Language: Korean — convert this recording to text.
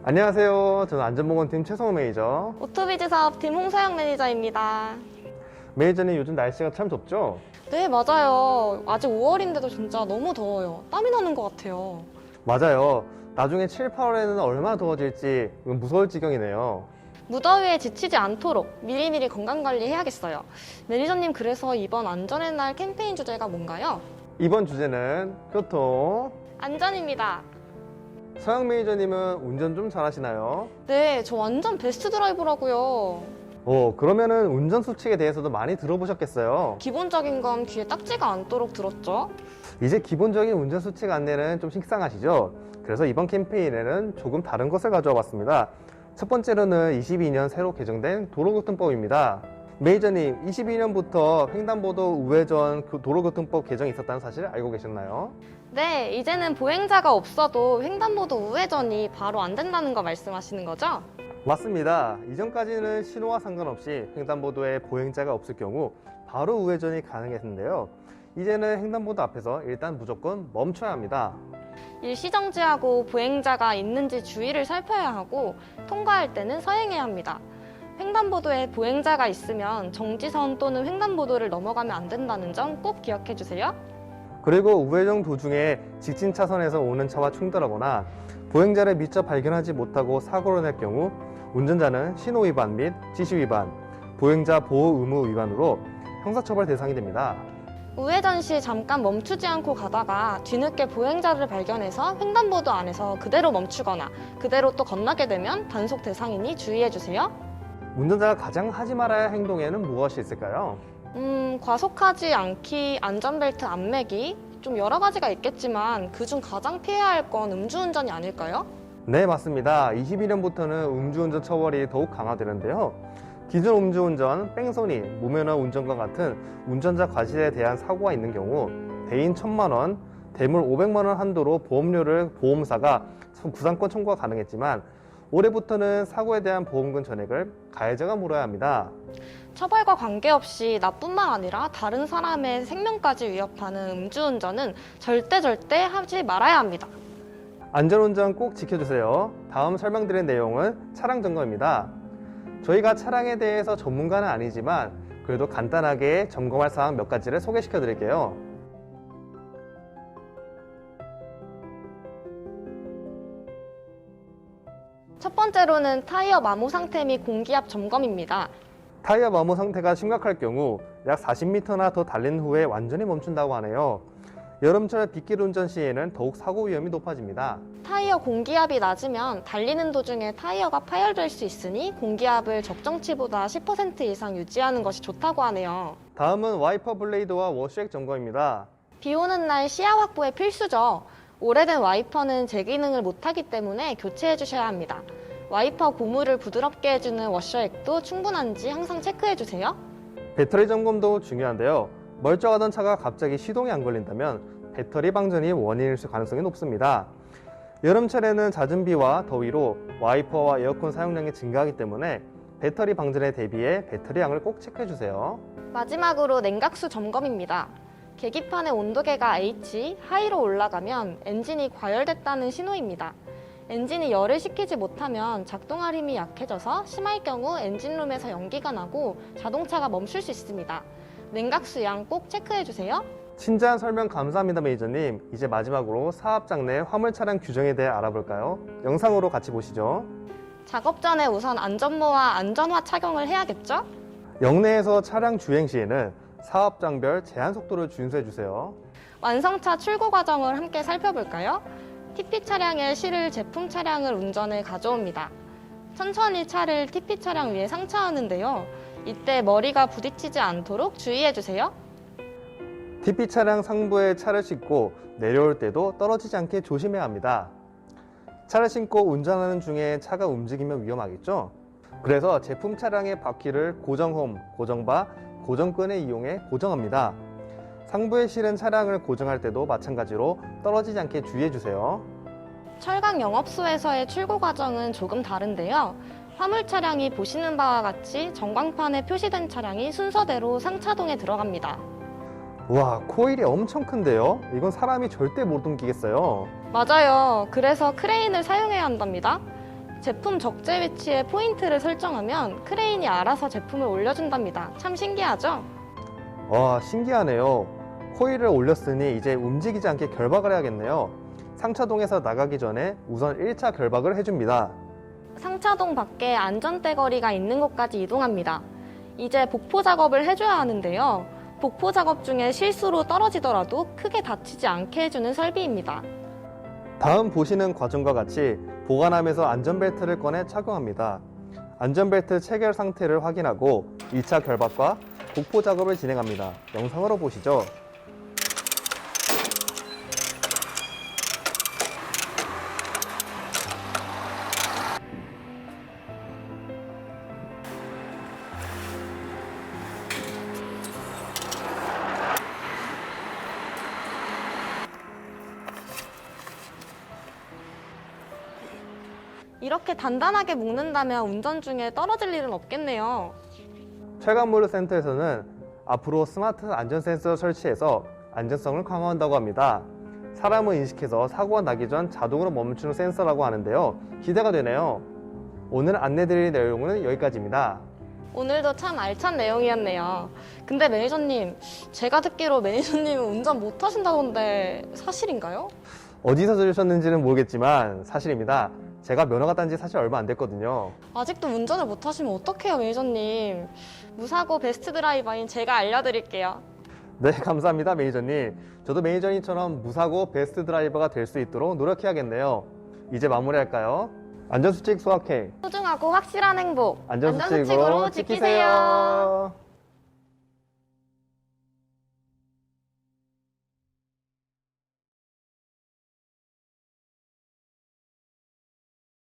안녕하세요. 저는 안전보건팀 최성호 매니저. 오토비즈 사업팀 홍서영 매니저입니다. 매니저님, 요즘 날씨가 참 덥죠? 네, 맞아요. 아직 5월인데도 진짜 너무 더워요. 땀이 나는 것 같아요. 맞아요. 나중에 7, 8월에는 얼마나 더워질지 무서울 지경이네요. 무더위에 지치지 않도록 미리미리 건강관리 해야겠어요. 매니저님, 그래서 이번 안전의 날 캠페인 주제가 뭔가요? 이번 주제는 교통. 안전입니다. 서영 매니저님은 운전 좀 잘하시나요? 네, 저 완전 베스트 드라이버라고요. 그러면은 운전 수칙에 대해서도 많이 들어보셨겠어요. 기본적인 건 귀에 딱지가 않도록 들었죠? 이제 기본적인 운전 수칙 안내는 좀 식상하시죠? 그래서 이번 캠페인에는 조금 다른 것을 가져와 봤습니다. 첫 번째로는 22년 새로 개정된 도로교통법입니다. 매니저님, 22년부터 횡단보도 우회전 도로교통법 개정이 있었다는 사실 알고 계셨나요? 네, 이제는 보행자가 없어도 횡단보도 우회전이 바로 안 된다는 거 말씀하시는 거죠? 맞습니다. 이전까지는 신호와 상관없이 횡단보도에 보행자가 없을 경우 바로 우회전이 가능했는데요. 이제는 횡단보도 앞에서 일단 무조건 멈춰야 합니다. 일시정지하고 보행자가 있는지 주의를 살펴야 하고 통과할 때는 서행해야 합니다. 횡단보도에 보행자가 있으면 정지선 또는 횡단보도를 넘어가면 안 된다는 점 꼭 기억해 주세요. 그리고 우회전 도중에 직진 차선에서 오는 차와 충돌하거나 보행자를 미처 발견하지 못하고 사고를 낼 경우 운전자는 신호 위반 및 지시 위반, 보행자 보호 의무 위반으로 형사처벌 대상이 됩니다. 우회전 시 잠깐 멈추지 않고 가다가 뒤늦게 보행자를 발견해서 횡단보도 안에서 그대로 멈추거나 그대로 또 건너게 되면 단속 대상이니 주의해 주세요. 운전자가 가장 하지 말아야 할 행동에는 무엇이 있을까요? 과속하지 않기, 안전벨트 안 매기, 좀 여러 가지가 있겠지만 그중 가장 피해야 할 건 음주운전이 아닐까요? 네, 맞습니다. 22년부터는 음주운전 처벌이 더욱 강화되는데요. 기존 음주운전, 뺑소니, 무면허 운전과 같은 운전자 과실에 대한 사고가 있는 경우 대인 1,000만 원, 대물 500만 원 한도로 보험료를 보험사가 구상권 청구가 가능했지만 올해부터는 사고에 대한 보험금 전액을 가해자가 물어야 합니다. 처벌과 관계없이 나뿐만 아니라 다른 사람의 생명까지 위협하는 음주운전은 절대 하지 말아야 합니다. 안전운전 꼭 지켜주세요. 다음 설명드린 내용은 차량 점검입니다. 저희가 차량에 대해서 전문가는 아니지만 그래도 간단하게 점검할 사항 몇 가지를 소개시켜 드릴게요. 첫 번째로는 타이어 마모 상태 및 공기압 점검입니다. 타이어 마모 상태가 심각할 경우 약 40m나 더 달린 후에 완전히 멈춘다고 하네요. 여름철 빗길 운전 시에는 더욱 사고 위험이 높아집니다. 타이어 공기압이 낮으면 달리는 도중에 타이어가 파열될 수 있으니 공기압을 적정치보다 10% 이상 유지하는 것이 좋다고 하네요. 다음은 와이퍼 블레이드와 워시액 점검입니다. 비 오는 날 시야 확보에 필수죠. 오래된 와이퍼는 재기능을 못하기 때문에 교체해 주셔야 합니다. 와이퍼 고무를 부드럽게 해주는 워셔액도 충분한지 항상 체크해 주세요. 배터리 점검도 중요한데요. 멀쩡하던 차가 갑자기 시동이 안 걸린다면 배터리 방전이 원인일 가능성이 높습니다. 여름철에는 잦은 비와 더위로 와이퍼와 에어컨 사용량이 증가하기 때문에 배터리 방전에 대비해 배터리 양을 꼭 체크해 주세요. 마지막으로 냉각수 점검입니다. 계기판의 온도계가 H, 하이로 올라가면 엔진이 과열됐다는 신호입니다. 엔진이 열을 식히지 못하면 작동할 힘이 약해져서 심할 경우 엔진룸에서 연기가 나고 자동차가 멈출 수 있습니다. 냉각수 양 꼭 체크해 주세요. 친절한 설명 감사합니다, 매니저님. 이제 마지막으로 사업장 내 화물 차량 규정에 대해 알아볼까요? 영상으로 같이 보시죠. 작업 전에 우선 안전모와 안전화 착용을 해야겠죠? 역내에서 차량 주행 시에는 사업장별 제한 속도를 준수해 주세요. 완성차 출고 과정을 함께 살펴볼까요? TP 차량에 실을 제품 차량을 운전해 가져옵니다. 천천히 차를 TP 차량 위에 상차하는데요. 이때 머리가 부딪히지 않도록 주의해 주세요. TP 차량 상부에 차를 싣고 내려올 때도 떨어지지 않게 조심해야 합니다. 차를 싣고 운전하는 중에 차가 움직이면 위험하겠죠? 그래서 제품 차량의 바퀴를 고정홈, 고정바, 고정끈에 이용해 고정합니다. 상부에 실은 차량을 고정할 때도 마찬가지로 떨어지지 않게 주의해 주세요. 철강 영업소에서의 출고 과정은 조금 다른데요. 화물 차량이 보시는 바와 같이 전광판에 표시된 차량이 순서대로 상차동에 들어갑니다. 와, 코일이 엄청 큰데요? 이건 사람이 절대 못 옮기겠어요. 맞아요. 그래서 크레인을 사용해야 한답니다. 제품 적재 위치에 포인트를 설정하면 크레인이 알아서 제품을 올려준답니다. 참 신기하죠? 와, 신기하네요. 코일을 올렸으니 이제 움직이지 않게 결박을 해야겠네요. 상차동에서 나가기 전에 우선 1차 결박을 해줍니다. 상차동 밖에 안전대거리가 있는 곳까지 이동합니다. 이제 복포 작업을 해줘야 하는데요. 복포 작업 중에 실수로 떨어지더라도 크게 다치지 않게 해주는 설비입니다. 다음 보시는 과정과 같이 보관함에서 안전벨트를 꺼내 착용합니다. 안전벨트 체결 상태를 확인하고 2차 결박과 복포 작업을 진행합니다. 영상으로 보시죠. 이렇게 단단하게 묶는다면 운전 중에 떨어질 일은 없겠네요. 철강물류 센터에서는 앞으로 스마트 안전 센서 설치해서 안전성을 강화한다고 합니다. 사람을 인식해서 사고가 나기 전 자동으로 멈추는 센서라고 하는데요. 기대가 되네요. 오늘 안내드릴 내용은 여기까지입니다. 오늘도 참 알찬 내용이었네요. 근데 매니저님, 제가 듣기로 매니저님은 운전 못 하신다던데 사실인가요? 어디서 들으셨는지는 모르겠지만 사실입니다. 제가 면허가 딴 지 사실 얼마 안 됐거든요. 아직도 운전을 못 하시면 어떡해요, 매니저님. 무사고 베스트 드라이버인 제가 알려드릴게요. 네, 감사합니다, 매니저님. 저도 매니저님처럼 무사고 베스트 드라이버가 될 수 있도록 노력해야겠네요. 이제 마무리할까요? 안전수칙 수학회 소중하고 확실한 행복. 안전수칙으로 지키세요.